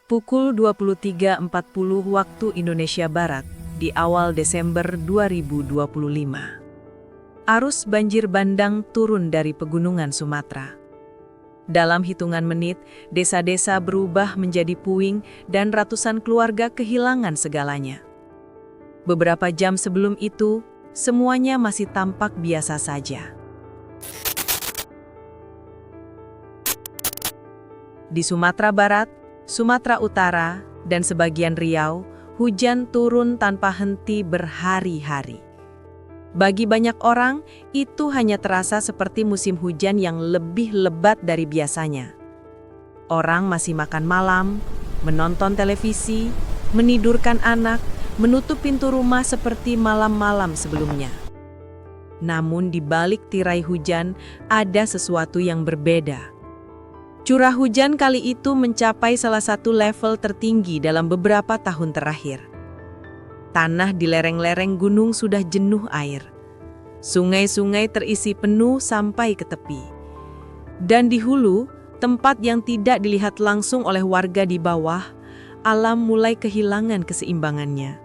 Pukul 23.40 waktu Indonesia Barat di awal Desember 2025. Arus banjir bandang turun dari pegunungan Sumatera. Dalam hitungan menit, desa-desa berubah menjadi puing dan ratusan keluarga kehilangan segalanya. Beberapa jam sebelum itu, semuanya masih tampak biasa saja. Di Sumatera Barat, Sumatera Utara, dan sebagian Riau, hujan turun tanpa henti berhari-hari. Bagi banyak orang, itu hanya terasa seperti musim hujan yang lebih lebat dari biasanya. Orang masih makan malam, menonton televisi, menidurkan anak, menutup pintu rumah seperti malam-malam sebelumnya. Namun di balik tirai hujan, ada sesuatu yang berbeda. Curah hujan kali itu mencapai salah satu level tertinggi dalam beberapa tahun terakhir. Tanah di lereng-lereng gunung sudah jenuh air. Sungai-sungai terisi penuh sampai ke tepi. Dan di hulu, tempat yang tidak dilihat langsung oleh warga di bawah, alam mulai kehilangan keseimbangannya.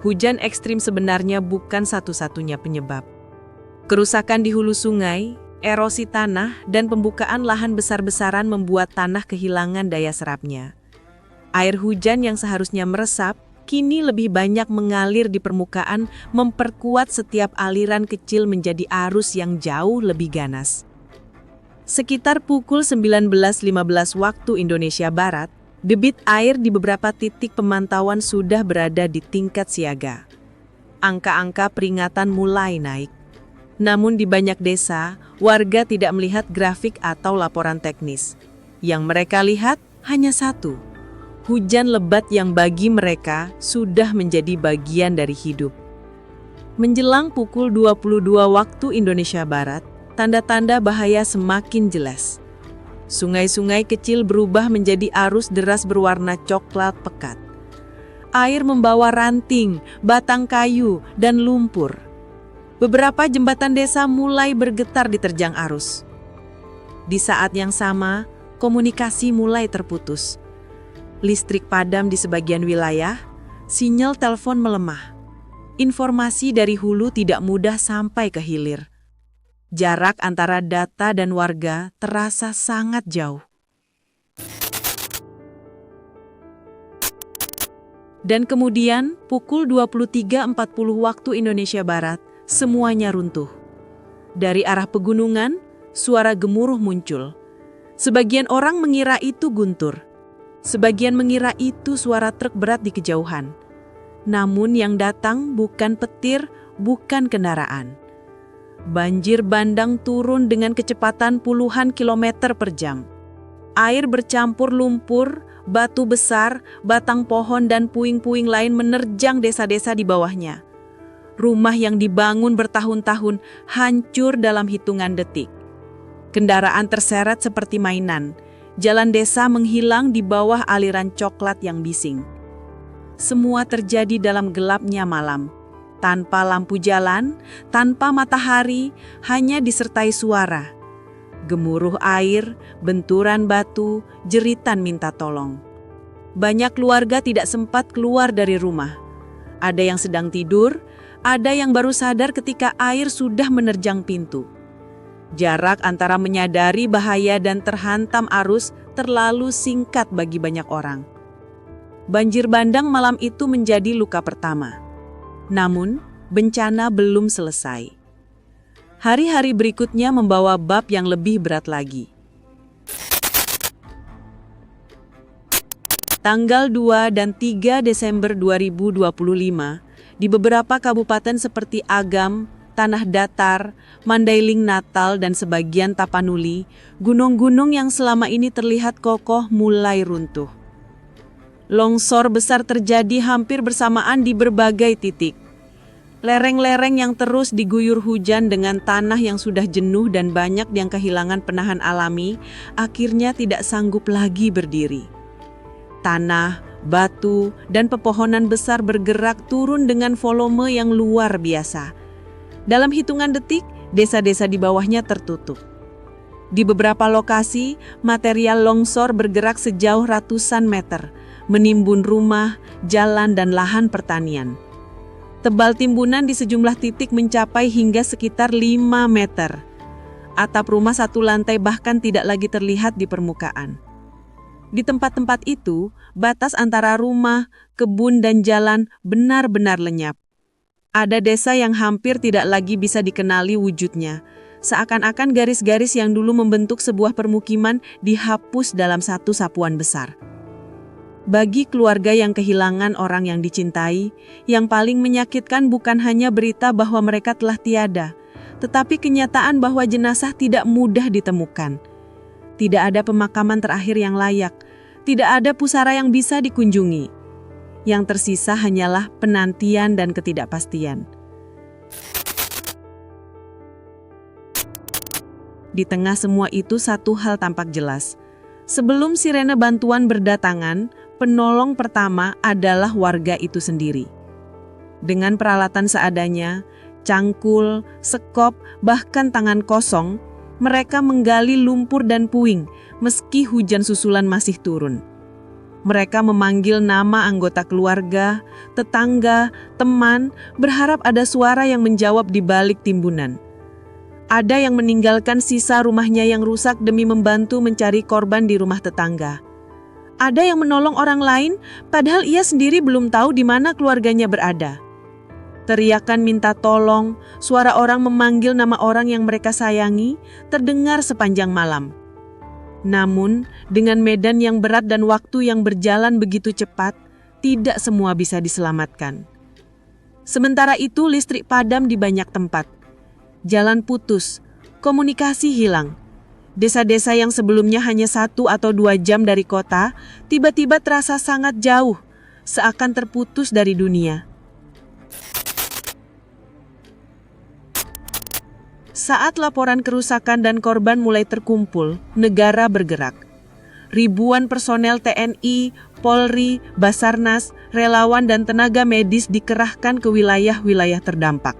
Hujan ekstrim sebenarnya bukan satu-satunya penyebab. Kerusakan di hulu sungai, erosi tanah, dan pembukaan lahan besar-besaran membuat tanah kehilangan daya serapnya. Air hujan yang seharusnya meresap, kini lebih banyak mengalir di permukaan, memperkuat setiap aliran kecil menjadi arus yang jauh lebih ganas. Sekitar pukul 19.15 waktu Indonesia Barat, debit air di beberapa titik pemantauan sudah berada di tingkat siaga. Angka-angka peringatan mulai naik. Namun di banyak desa, warga tidak melihat grafik atau laporan teknis. Yang mereka lihat hanya satu, hujan lebat yang bagi mereka sudah menjadi bagian dari hidup. Menjelang pukul 22 waktu Indonesia Barat, tanda-tanda bahaya semakin jelas. Sungai-sungai kecil berubah menjadi arus deras berwarna coklat pekat. Air membawa ranting, batang kayu, dan lumpur. Beberapa jembatan desa mulai bergetar diterjang arus. Di saat yang sama, komunikasi mulai terputus. Listrik padam di sebagian wilayah, sinyal telepon melemah. Informasi dari hulu tidak mudah sampai ke hilir. Jarak antara data dan warga terasa sangat jauh. Dan kemudian, pukul 23.40 waktu Indonesia Barat, semuanya runtuh. Dari arah pegunungan, suara gemuruh muncul. Sebagian orang mengira itu guntur. Sebagian mengira itu suara truk berat di kejauhan. Namun yang datang bukan petir, bukan kendaraan. Banjir bandang turun dengan kecepatan puluhan kilometer per jam. Air bercampur lumpur, batu besar, batang pohon dan puing-puing lain menerjang desa-desa di bawahnya. Rumah yang dibangun bertahun-tahun hancur dalam hitungan detik. Kendaraan terseret seperti mainan. Jalan desa menghilang di bawah aliran coklat yang bising. Semua terjadi dalam gelapnya malam. Tanpa lampu jalan, tanpa matahari, hanya disertai suara. Gemuruh air, benturan batu, jeritan minta tolong. Banyak keluarga tidak sempat keluar dari rumah. Ada yang sedang tidur, ada yang baru sadar ketika air sudah menerjang pintu. Jarak antara menyadari bahaya dan terhantam arus terlalu singkat bagi banyak orang. Banjir bandang malam itu menjadi luka pertama. Namun, bencana belum selesai. Hari-hari berikutnya membawa bab yang lebih berat lagi. Tanggal 2 dan 3 Desember 2025, di beberapa kabupaten seperti Agam, Tanah Datar, Mandailing Natal, dan sebagian Tapanuli, gunung-gunung yang selama ini terlihat kokoh mulai runtuh. Longsor besar terjadi hampir bersamaan di berbagai titik. Lereng-lereng yang terus diguyur hujan dengan tanah yang sudah jenuh dan banyak yang kehilangan penahan alami, akhirnya tidak sanggup lagi berdiri. Tanah, batu, dan pepohonan besar bergerak turun dengan volume yang luar biasa. Dalam hitungan detik, desa-desa di bawahnya tertutup. Di beberapa lokasi, material longsor bergerak sejauh ratusan meter, menimbun rumah, jalan, dan lahan pertanian. Tebal timbunan di sejumlah titik mencapai hingga sekitar 5 meter. Atap rumah satu lantai bahkan tidak lagi terlihat di permukaan. Di tempat-tempat itu, batas antara rumah, kebun, dan jalan benar-benar lenyap. Ada desa yang hampir tidak lagi bisa dikenali wujudnya, seakan-akan garis-garis yang dulu membentuk sebuah permukiman dihapus dalam satu sapuan besar. Bagi keluarga yang kehilangan orang yang dicintai, yang paling menyakitkan bukan hanya berita bahwa mereka telah tiada, tetapi kenyataan bahwa jenazah tidak mudah ditemukan. Tidak ada pemakaman terakhir yang layak, tidak ada pusara yang bisa dikunjungi. Yang tersisa hanyalah penantian dan ketidakpastian. Di tengah semua itu satu hal tampak jelas. Sebelum sirene bantuan berdatangan, penolong pertama adalah warga itu sendiri. Dengan peralatan seadanya, cangkul, sekop, bahkan tangan kosong, mereka menggali lumpur dan puing meski hujan susulan masih turun. Mereka memanggil nama anggota keluarga, tetangga, teman, berharap ada suara yang menjawab di balik timbunan. Ada yang meninggalkan sisa rumahnya yang rusak demi membantu mencari korban di rumah tetangga. Ada yang menolong orang lain, padahal ia sendiri belum tahu di mana keluarganya berada. Teriakan minta tolong, suara orang memanggil nama orang yang mereka sayangi, terdengar sepanjang malam. Namun, dengan medan yang berat dan waktu yang berjalan begitu cepat, tidak semua bisa diselamatkan. Sementara itu, listrik padam di banyak tempat. Jalan putus, komunikasi hilang. Desa-desa yang sebelumnya hanya 1 atau 2 jam dari kota, tiba-tiba terasa sangat jauh, seakan terputus dari dunia. Saat laporan kerusakan dan korban mulai terkumpul, negara bergerak. Ribuan personel TNI, Polri, Basarnas, relawan dan tenaga medis dikerahkan ke wilayah-wilayah terdampak.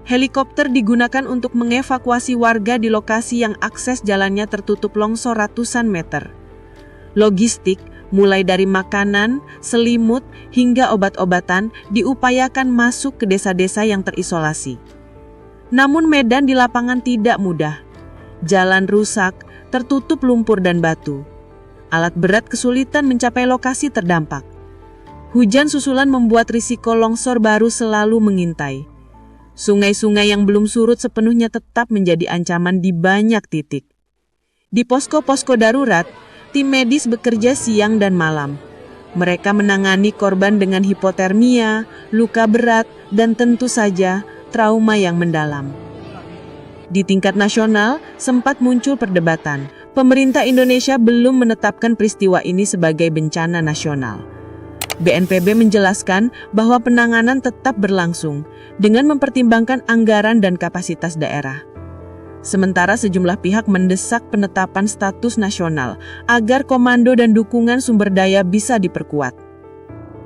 Helikopter digunakan untuk mengevakuasi warga di lokasi yang akses jalannya tertutup longsor ratusan meter. Logistik, mulai dari makanan, selimut, hingga obat-obatan, diupayakan masuk ke desa-desa yang terisolasi. Namun medan di lapangan tidak mudah. Jalan rusak, tertutup lumpur dan batu. Alat berat kesulitan mencapai lokasi terdampak. Hujan susulan membuat risiko longsor baru selalu mengintai. Sungai-sungai yang belum surut sepenuhnya tetap menjadi ancaman di banyak titik. Di posko-posko darurat, tim medis bekerja siang dan malam. Mereka menangani korban dengan hipotermia, luka berat, dan tentu saja trauma yang mendalam. Di tingkat nasional, sempat muncul perdebatan. Pemerintah Indonesia belum menetapkan peristiwa ini sebagai bencana nasional. BNPB menjelaskan bahwa penanganan tetap berlangsung dengan mempertimbangkan anggaran dan kapasitas daerah. Sementara sejumlah pihak mendesak penetapan status nasional agar komando dan dukungan sumber daya bisa diperkuat.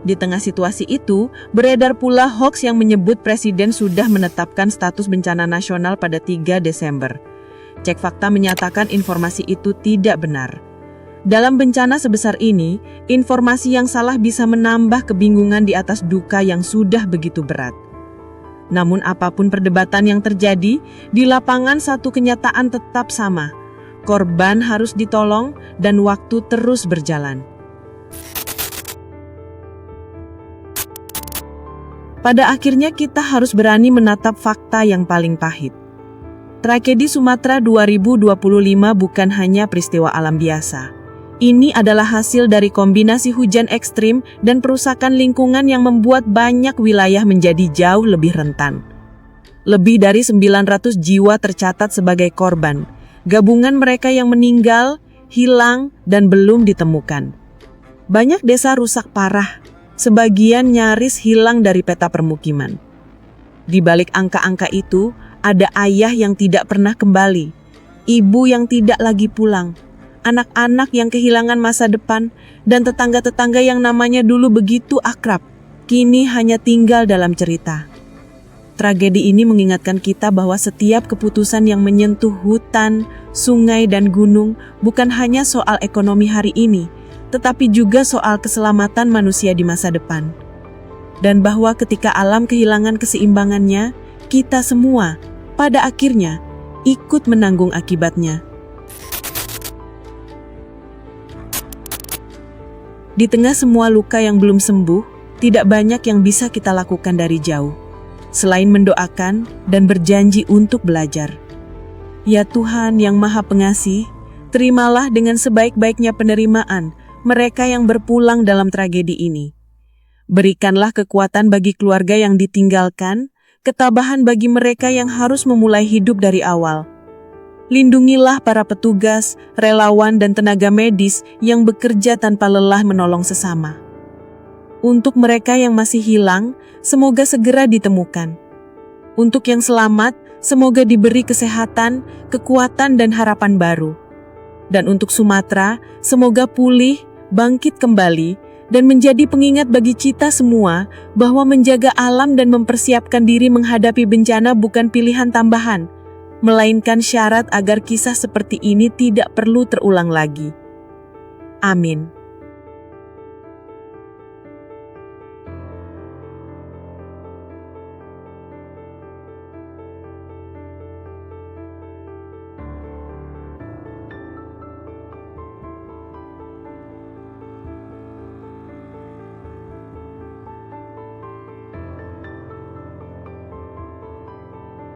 Di tengah situasi itu, beredar pula hoaks yang menyebut Presiden sudah menetapkan status bencana nasional pada 3 Desember. Cek Fakta menyatakan informasi itu tidak benar. Dalam bencana sebesar ini, informasi yang salah bisa menambah kebingungan di atas duka yang sudah begitu berat. Namun apapun perdebatan yang terjadi, di lapangan satu kenyataan tetap sama. Korban harus ditolong dan waktu terus berjalan. Pada akhirnya kita harus berani menatap fakta yang paling pahit. Tragedi Sumatera 2025 bukan hanya peristiwa alam biasa. Ini adalah hasil dari kombinasi hujan ekstrim dan perusakan lingkungan yang membuat banyak wilayah menjadi jauh lebih rentan. Lebih dari 900 jiwa tercatat sebagai korban. Gabungan mereka yang meninggal, hilang, dan belum ditemukan. Banyak desa rusak parah. Sebagian nyaris hilang dari peta permukiman. Di balik angka-angka itu, ada ayah yang tidak pernah kembali, ibu yang tidak lagi pulang, anak-anak yang kehilangan masa depan, dan tetangga-tetangga yang namanya dulu begitu akrab, kini hanya tinggal dalam cerita. Tragedi ini mengingatkan kita bahwa setiap keputusan yang menyentuh hutan, sungai, dan gunung bukan hanya soal ekonomi hari ini, tetapi juga soal keselamatan manusia di masa depan. Dan bahwa ketika alam kehilangan keseimbangannya, kita semua, pada akhirnya, ikut menanggung akibatnya. Di tengah semua luka yang belum sembuh, tidak banyak yang bisa kita lakukan dari jauh, selain mendoakan dan berjanji untuk belajar. Ya Tuhan yang Maha Pengasih, terimalah dengan sebaik-baiknya penerimaan mereka yang berpulang dalam tragedi ini. Berikanlah kekuatan bagi keluarga yang ditinggalkan, ketabahan bagi mereka yang harus memulai hidup dari awal. Lindungilah para petugas, relawan, dan tenaga medis yang bekerja tanpa lelah menolong sesama. Untuk mereka yang masih hilang, semoga segera ditemukan. Untuk yang selamat, semoga diberi kesehatan, kekuatan, dan harapan baru. Dan untuk Sumatera, semoga pulih, bangkit kembali, dan menjadi pengingat bagi kita semua bahwa menjaga alam dan mempersiapkan diri menghadapi bencana bukan pilihan tambahan, melainkan syarat agar kisah seperti ini tidak perlu terulang lagi. Amin.